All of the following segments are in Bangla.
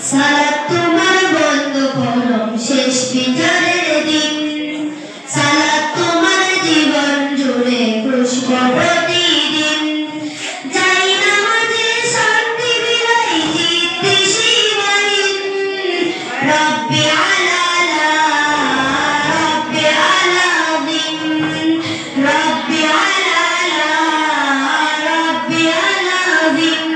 সালাত তোমার বন্ধু পরম শেষ বিচারের দিন, সালাত তোমার জীবন জুড়ে পুষ্প প্রতিদিন। যাই নামাজে শান্তি বিলাই জিততে সীমাহীন, রব্বি আলা রব্বি আলা দিন, রব্বি আলা রব্বি আলা দিন।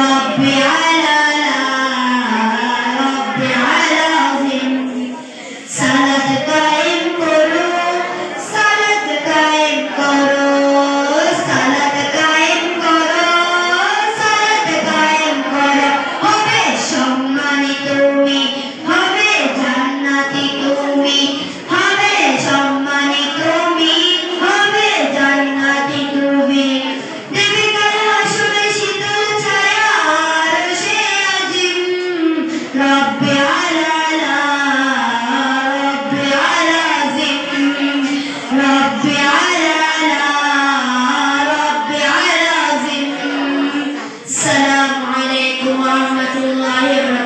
ربي على ربي على সালাত কায়েম করো, সালাত কায়েম করো, সালাত কায়েম করো, সালাত কায়েম করো। হবে সম্মানী তুমি, হবে জান্নাতি তুমি, হবে সম্মানী তুমি, হবে জান্নাতি তুমি। ربي على ربي على ذكر، ربي على ربي على ذكر. السلام عليكم ورحمة الله وبركاته.